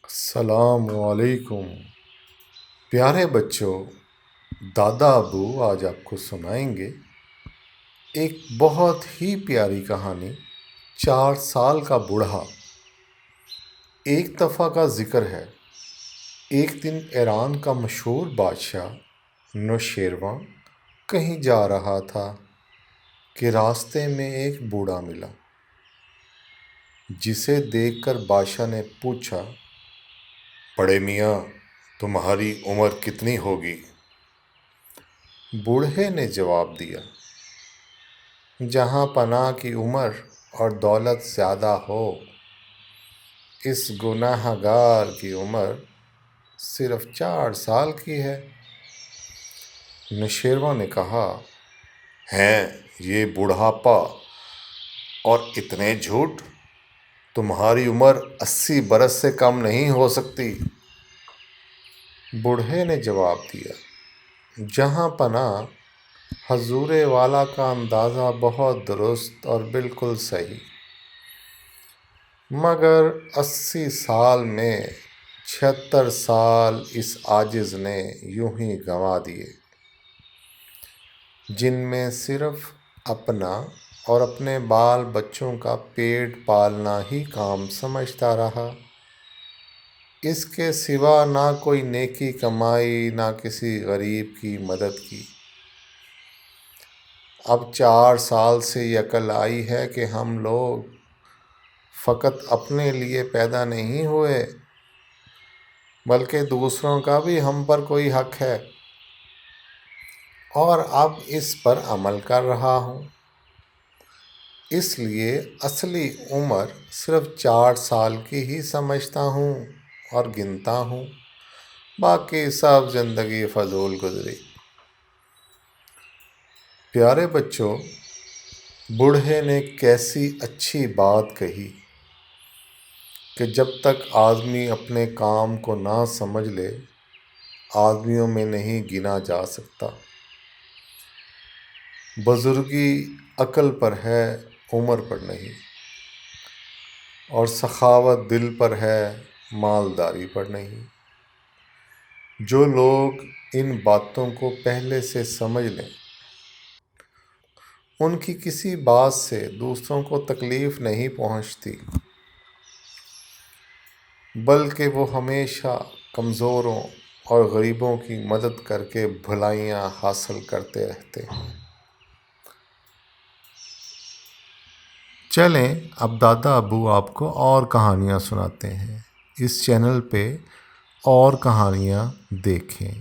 السلام علیکم پیارے بچوں، دادا ابو آج آپ کو سنائیں گے ایک بہت ہی پیاری کہانی 4 سال کا بوڑھا۔ ایک دفعہ کا ذکر ہے، ایک دن ایران کا مشہور بادشاہ نوشیروان کہیں جا رہا تھا کہ راستے میں ایک بوڑھا ملا، جسے دیکھ کر بادشاہ نے پوچھا، بڑے میاں، تمہاری عمر کتنی ہوگی؟ بوڑھے نے جواب دیا، جہاں پناہ کی عمر اور دولت زیادہ ہو، اس گناہ گار کی عمر صرف 4 سال کی ہے۔ نوشیروان نے کہا، ہیں یہ بڑھاپا اور اتنے جھوٹ؟ تمہاری عمر 80 برس سے کم نہیں ہو سکتی۔ بوڑھے نے جواب دیا، جہاں پناہ حضور والا کا اندازہ بہت درست اور بالکل صحیح، مگر 80 سال میں 76 سال اس عاجز نے یوں ہی گنوا دیے، جن میں صرف اپنا اور اپنے بال بچوں کا پیٹ پالنا ہی کام سمجھتا رہا، اس کے سوا نہ کوئی نیکی کمائی، نہ کسی غریب کی مدد کی۔ اب 4 سال سے یہ عقل آئی ہے کہ ہم لوگ فقط اپنے لیے پیدا نہیں ہوئے، بلکہ دوسروں کا بھی ہم پر کوئی حق ہے، اور اب اس پر عمل کر رہا ہوں۔ اس لیے اصلی عمر صرف 4 سال کی ہی سمجھتا ہوں اور گنتا ہوں، باقی سب زندگی فضول گزری۔ پیارے بچوں، بوڑھے نے کیسی اچھی بات کہی کہ جب تک آدمی اپنے کام کو نہ سمجھ لے، آدمیوں میں نہیں گنا جا سکتا۔ بزرگی عقل پر ہے، عمر پر نہیں، اور سخاوت دل پر ہے، مالداری پر نہیں۔ جو لوگ ان باتوں کو پہلے سے سمجھ لیں، ان کی کسی بات سے دوسروں کو تکلیف نہیں پہنچتی، بلکہ وہ ہمیشہ کمزوروں اور غریبوں کی مدد کر کے بھلائیاں حاصل کرتے رہتے ہیں۔ چلیں اب دادا ابو آپ کو اور کہانیاں سناتے ہیں۔ اس چینل پہ اور کہانیاں دیکھیں۔